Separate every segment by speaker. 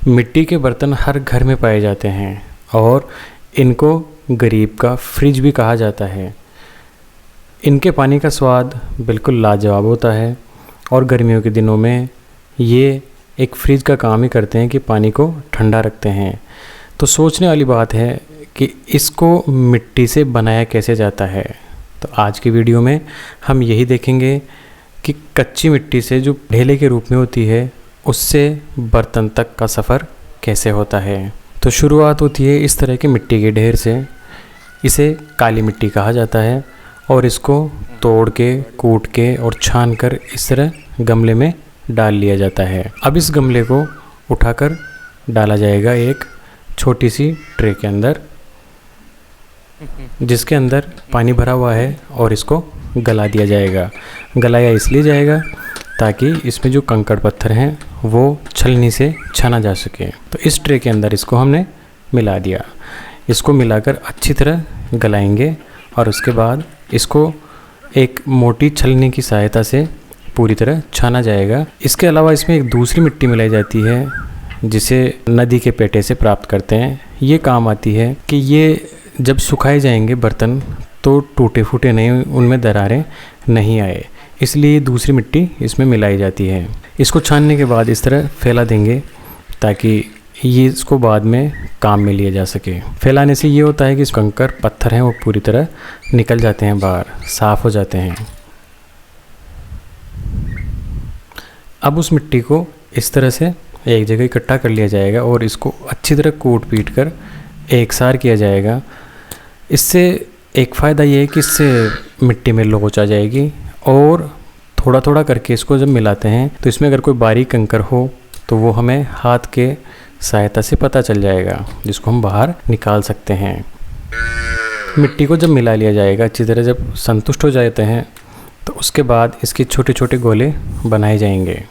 Speaker 1: मिट्टी के बर्तन हर घर में पाए जाते हैं और इनको गरीब का फ्रिज भी कहा जाता है। इनके पानी का स्वाद बिल्कुल लाजवाब होता है और गर्मियों के दिनों में ये एक फ्रिज का काम ही करते हैं कि पानी को ठंडा रखते हैं। तो सोचने वाली बात है कि इसको मिट्टी से बनाया कैसे जाता है। तो आज की वीडियो में हम यही देखेंगे कि कच्ची मिट्टी से जो ढेले के रूप में होती है उससे बर्तन तक का सफ़र कैसे होता है। तो शुरुआत होती है इस तरह के मिट्टी के ढेर से। इसे काली मिट्टी कहा जाता है और इसको तोड़ के, कूट के और छान कर इस तरह गमले में डाल लिया जाता है। अब इस गमले को उठाकर डाला जाएगा एक छोटी सी ट्रे के अंदर, जिसके अंदर पानी भरा हुआ है, और इसको गला दिया जाएगा। गलाया इसलिए जाएगा ताकि इसमें जो कंकड़ पत्थर हैं वो छलनी से छाना जा सके। तो इस ट्रे के अंदर इसको हमने मिला दिया। इसको मिलाकर अच्छी तरह गलाएंगे और उसके बाद इसको एक मोटी छलनी की सहायता से पूरी तरह छाना जाएगा। इसके अलावा इसमें एक दूसरी मिट्टी मिलाई जाती है जिसे नदी के पेटे से प्राप्त करते हैं। ये काम आती है कि ये जब सुखाए जाएंगे बर्तन तो टूटे फूटे नहीं, उनमें दरारें नहीं आए, इसलिए दूसरी मिट्टी इसमें मिलाई जाती है। इसको छानने के बाद इस तरह फैला देंगे ताकि ये इसको बाद में काम में लिया जा सके। फैलाने से ये होता है कि कंकड़ पत्थर हैं वो पूरी तरह निकल जाते हैं बाहर, साफ़ हो जाते हैं। अब उस मिट्टी को इस तरह से एक जगह इकट्ठा कर लिया जाएगा और इसको अच्छी तरह कूट पीट कर एकसार किया जाएगा। इससे एक फ़ायदा ये है कि इससे मिट्टी में लोच आ जाएगी और थोड़ा थोड़ा करके इसको जब मिलाते हैं तो इसमें अगर कोई बारीक कंकड़ हो तो वो हमें हाथ के सहायता से पता चल जाएगा, जिसको हम बाहर निकाल सकते हैं। मिट्टी को जब मिला लिया जाएगा अच्छी तरह, जब संतुष्ट हो जाते हैं तो उसके बाद इसके छोटे छोटे गोले बनाए जाएंगे।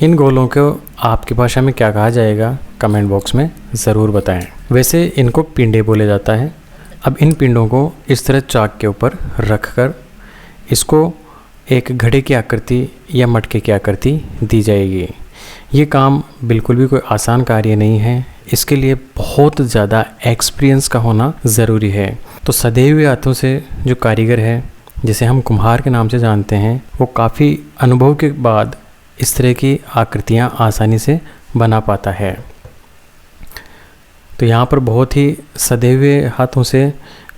Speaker 1: इन गोलों को आपकी भाषा में क्या कहा जाएगा कमेंट बॉक्स में ज़रूर बताएं। वैसे इनको पिंडे बोले जाता है। अब इन पिंडों को इस तरह चाक के ऊपर रखकर इसको एक घड़े की आकृति या मटके की आकृति दी जाएगी। ये काम बिल्कुल भी कोई आसान कार्य नहीं है, इसके लिए बहुत ज़्यादा एक्सपीरियंस का होना ज़रूरी है। तो सधे हुए हाथों से जो कारीगर है, जिसे हम कुम्हार के नाम से जानते हैं, वो काफ़ी अनुभव के बाद इस तरह की आकृतियाँ आसानी से बना पाता है। तो यहाँ पर बहुत ही सधे हुए हाथों से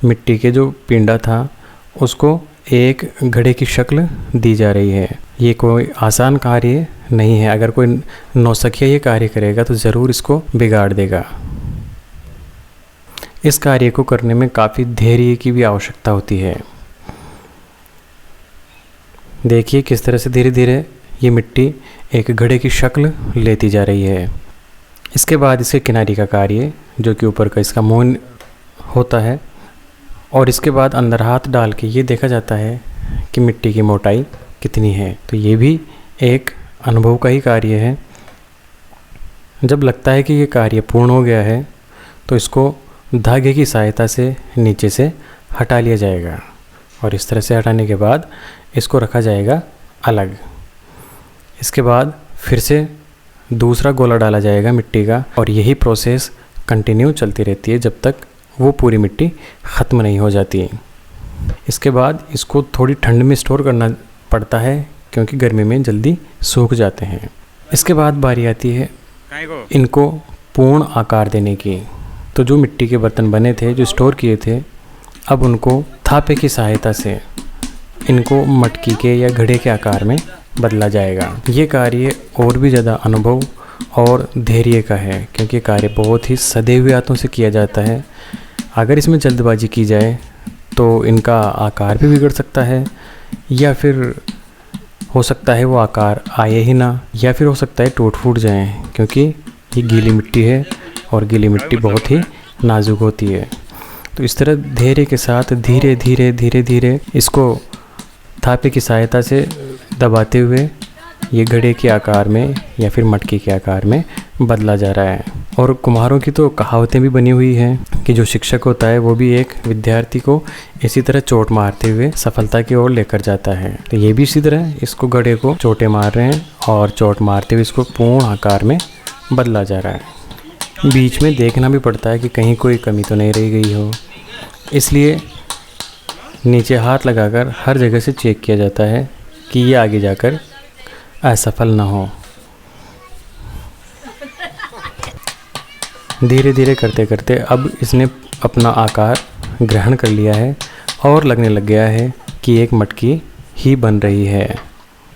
Speaker 1: मिट्टी के जो पिंडा था उसको एक घड़े की शक्ल दी जा रही है। ये कोई आसान कार्य नहीं है। अगर कोई नौसिखिया ये कार्य करेगा तो ज़रूर इसको बिगाड़ देगा। इस कार्य को करने में काफ़ी धैर्य की भी आवश्यकता होती है। देखिए किस तरह से धीरे धीरे ये मिट्टी एक घड़े की शक्ल लेती जा रही है। इसके बाद इसके किनारी का कार्य, जो कि ऊपर का इसका मुंह होता है, और इसके बाद अंदर हाथ डाल के ये देखा जाता है कि मिट्टी की मोटाई कितनी है। तो ये भी एक अनुभव का ही कार्य है। जब लगता है कि ये कार्य पूर्ण हो गया है तो इसको धागे की सहायता से नीचे से हटा लिया जाएगा और इस तरह से हटाने के बाद इसको रखा जाएगा अलग। इसके बाद फिर से दूसरा गोला डाला जाएगा मिट्टी का और यही प्रोसेस कंटिन्यू चलती रहती है जब तक वो पूरी मिट्टी ख़त्म नहीं हो जाती। इसके बाद इसको थोड़ी ठंड में स्टोर करना पड़ता है क्योंकि गर्मी में जल्दी सूख जाते हैं। इसके बाद बारी आती है इनको पूर्ण आकार देने की। तो जो मिट्टी के बर्तन बने थे, जो स्टोर किए थे, अब उनको थापे की सहायता से इनको मटकी के या घड़े के आकार में बदला जाएगा। ये कार्य और भी ज़्यादा अनुभव और धैर्य का है क्योंकि कार्य बहुत ही सधे हुए हाथों से किया जाता है। अगर इसमें जल्दबाजी की जाए तो इनका आकार भी बिगड़ सकता है, या फिर हो सकता है वो आकार आए ही ना, या फिर हो सकता है टूट फूट जाए क्योंकि ये गीली मिट्टी है और गीली मिट्टी बहुत ही नाजुक होती है। तो इस तरह धैर्य के साथ धीरे धीरे धीरे धीरे इसको थापे की सहायता से दबाते हुए ये घड़े के आकार में या फिर मटके के आकार में बदला जा रहा है। और कुम्हारों की तो कहावतें भी बनी हुई हैं कि जो शिक्षक होता है वो भी एक विद्यार्थी को इसी तरह चोट मारते हुए सफलता की ओर लेकर जाता है। तो ये भी इसी तरह इसको घड़े को चोटें मार रहे हैं और चोट मारते हुए इसको पूर्ण आकार में बदला जा रहा है। बीच में देखना भी पड़ता है कि कहीं कोई कमी तो नहीं रह गई हो, इसलिए नीचे हाथ लगाकर हर जगह से चेक किया जाता है कि ये आगे जाकर असफल ना हो। धीरे धीरे करते करते अब इसने अपना आकार ग्रहण कर लिया है और लगने लग गया है कि एक मटकी ही बन रही है।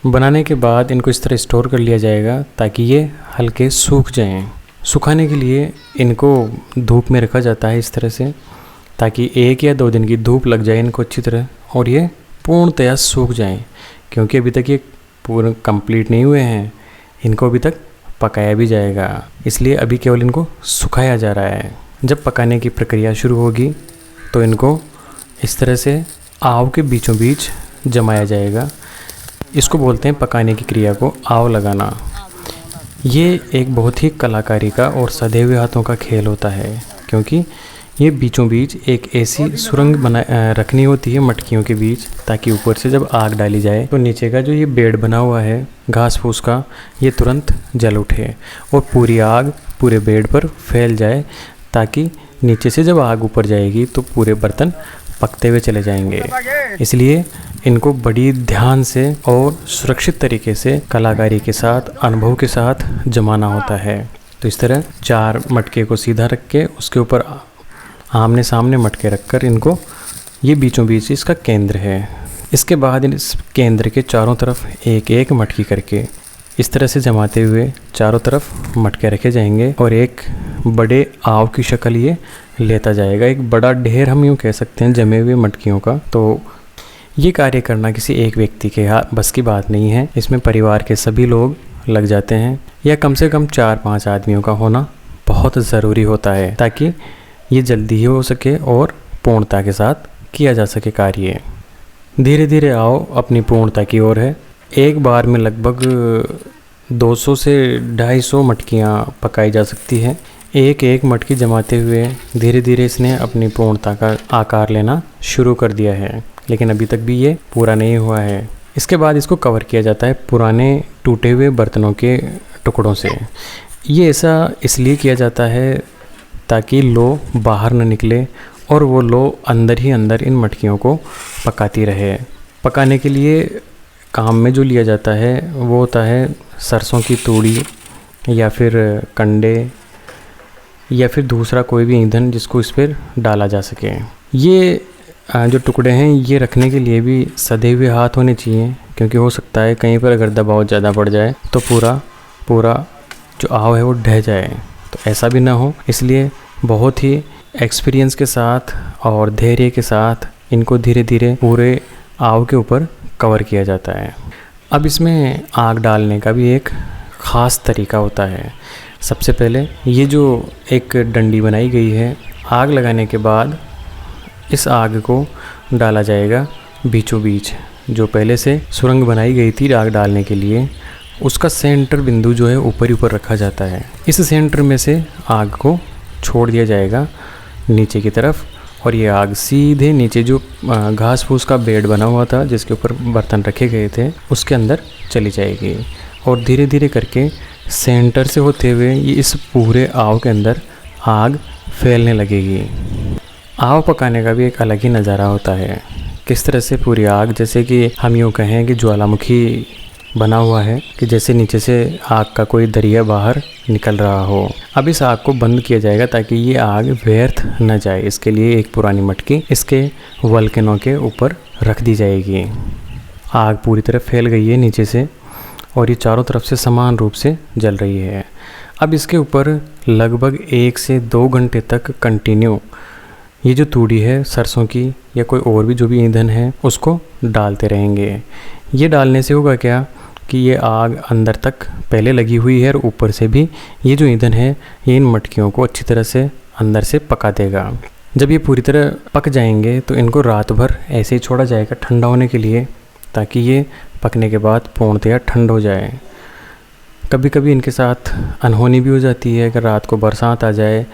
Speaker 1: बनाने के बाद इनको इस तरह स्टोर कर लिया जाएगा ताकि ये हल्के सूख जाएं। सुखाने के लिए इनको धूप में रखा जाता है इस तरह से, ताकि 1 या 2 दिन की धूप लग जाए इनको अच्छी तरह और ये पूर्णतया सूख जाएं। क्योंकि अभी तक ये पूर्ण कंप्लीट नहीं हुए हैं, इनको अभी तक पकाया भी जाएगा, इसलिए अभी केवल इनको सुखाया जा रहा है। जब पकाने की प्रक्रिया शुरू होगी तो इनको इस तरह से आव के बीचों बीच जमाया जाएगा। इसको बोलते हैं पकाने की क्रिया को आव लगाना। ये एक बहुत ही कलाकारी का और सधे हुए हाथों का खेल होता है, क्योंकि ये बीचों बीच एक ऐसी सुरंग रखनी होती है मटकियों के बीच, ताकि ऊपर से जब आग डाली जाए तो नीचे का जो ये बेड बना हुआ है घास फूस का, ये तुरंत जल उठे और पूरी आग पूरे बेड पर फैल जाए, ताकि नीचे से जब आग ऊपर जाएगी तो पूरे बर्तन पकते हुए चले जाएंगे। इसलिए इनको बड़ी ध्यान से और सुरक्षित तरीके से कलाकारी के साथ, अनुभव के साथ जमाना होता है। तो इस तरह 4 मटके को सीधा रख के उसके ऊपर आमने सामने मटके रखकर इनको, ये बीचों बीच इसका केंद्र है। इसके बाद इस केंद्र के चारों तरफ एक एक मटकी करके इस तरह से जमाते हुए चारों तरफ मटके रखे जाएंगे और एक बड़े आव की शक्ल ये लेता जाएगा। एक बड़ा ढेर हम यूँ कह सकते हैं जमे हुए मटकियों का। तो ये कार्य करना किसी एक व्यक्ति के बस की बात नहीं है, इसमें परिवार के सभी लोग लग जाते हैं, या कम से कम 4-5 आदमियों का होना बहुत ज़रूरी होता है, ताकि ये जल्दी ही हो सके और पूर्णता के साथ किया जा सके कार्य। धीरे धीरे आओ अपनी पूर्णता की ओर है। एक बार में लगभग 200 से 250 मटकियाँ पकाई जा सकती है। एक एक मटकी जमाते हुए धीरे धीरे इसने अपनी पूर्णता का आकार लेना शुरू कर दिया है, लेकिन अभी तक भी ये पूरा नहीं हुआ है। इसके बाद इसको कवर किया जाता है पुराने टूटे हुए बर्तनों के टुकड़ों से। ये ऐसा इसलिए किया जाता है ताकि लो बाहर न निकले और वो लो अंदर ही अंदर इन मटकियों को पकाती रहे। पकाने के लिए काम में जो लिया जाता है वो होता है सरसों की तूड़ी या फिर कंडे या फिर दूसरा कोई भी ईंधन जिसको इस पर डाला जा सके। ये जो टुकड़े हैं ये रखने के लिए भी सधे हुए हाथ होने चाहिए, क्योंकि हो सकता है कहीं पर अगर दबाव ज़्यादा बढ़ जाए तो पूरा जो आव है वो ढह जाए। तो ऐसा भी ना हो, इसलिए बहुत ही एक्सपीरियंस के साथ और धैर्य के साथ इनको धीरे धीरे पूरे आव के ऊपर कवर किया जाता है। अब इसमें आग डालने का भी एक ख़ास तरीका होता है। सबसे पहले ये जो एक डंडी बनाई गई है, आग लगाने के बाद इस आग को डाला जाएगा बीचों बीच। जो पहले से सुरंग बनाई गई थी आग डालने के लिए, उसका सेंटर बिंदु जो है ऊपर ही ऊपर रखा जाता है। इस सेंटर में से आग को छोड़ दिया जाएगा नीचे की तरफ, और ये आग सीधे नीचे जो घास फूस का बेड बना हुआ था जिसके ऊपर बर्तन रखे गए थे उसके अंदर चली जाएगी, और धीरे धीरे करके सेंटर से होते हुए ये इस पूरे आव के अंदर आग फैलने लगेगी। आव पकाने का भी एक अलग ही नज़ारा होता है। किस तरह से पूरी आग, जैसे कि हम यूँ कहें कि ज्वालामुखी बना हुआ है, कि जैसे नीचे से आग का कोई दरिया बाहर निकल रहा हो। अब इस आग को बंद किया जाएगा ताकि ये आग व्यर्थ न जाए। इसके लिए एक पुरानी मटकी इसके वल्कनों के ऊपर रख दी जाएगी। आग पूरी तरह फैल गई है नीचे से और ये चारों तरफ से समान रूप से जल रही है। अब इसके ऊपर लगभग 1 से 2 घंटे तक कंटिन्यू ये जो तूड़ी है सरसों की या कोई और भी जो भी ईंधन है उसको डालते रहेंगे। ये डालने से होगा क्या कि ये आग अंदर तक पहले लगी हुई है और ऊपर से भी ये जो ईंधन है ये इन मटकियों को अच्छी तरह से अंदर से पका देगा। जब ये पूरी तरह पक जाएंगे तो इनको रात भर ऐसे ही छोड़ा जाएगा ठंडा होने के लिए, ताकि ये पकने के बाद पूर्णतया ठंड हो जाए। कभी कभी इनके साथ अनहोनी भी हो जाती है, अगर रात को बरसात आ जाए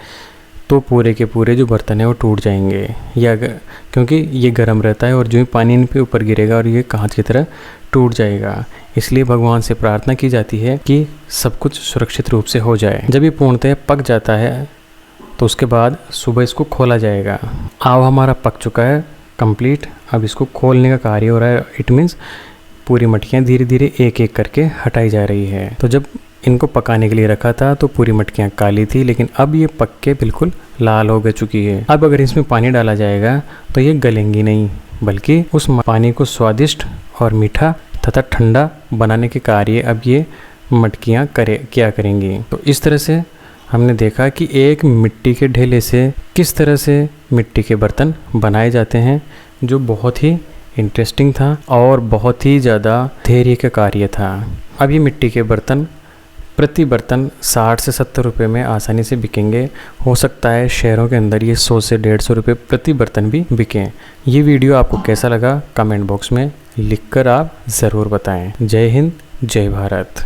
Speaker 1: तो पूरे के पूरे जो बर्तन है वो टूट जाएंगे, या क्योंकि ये गर्म रहता है और जो ही पानी इन पे ऊपर गिरेगा और ये कांच की तरह टूट जाएगा। इसलिए भगवान से प्रार्थना की जाती है कि सब कुछ सुरक्षित रूप से हो जाए। जब ये पूर्णतः पक जाता है तो उसके बाद सुबह इसको खोला जाएगा। आव हमारा पक चुका है कंप्लीट, अब इसको खोलने का कार्य हो रहा है। इट मीन्स पूरी मटकियाँ धीरे धीरे एक एक करके हटाई जा रही है। तो जब इनको पकाने के लिए रखा था तो पूरी मटकियाँ काली थी, लेकिन अब ये पक के बिल्कुल लाल हो चुकी है। अब अगर इसमें पानी डाला जाएगा तो ये गलेंगी नहीं, बल्कि उस पानी को स्वादिष्ट और मीठा तथा ठंडा बनाने के कार्य अब ये मटकियाँ क्या करेंगी। तो इस तरह से हमने देखा कि एक मिट्टी के ढेले से किस तरह से मिट्टी के बर्तन बनाए जाते हैं, जो बहुत ही इंटरेस्टिंग था और बहुत ही ज़्यादा धैर्य का कार्य था। अब ये मिट्टी के बर्तन प्रति बर्तन 60 से 70 रुपये में आसानी से बिकेंगे। हो सकता है शहरों के अंदर ये 100 से 150 रुपये प्रति बर्तन भी बिकें। ये वीडियो आपको कैसा लगा कमेंट बॉक्स में लिखकर आप ज़रूर बताएं। जय हिंद, जय भारत।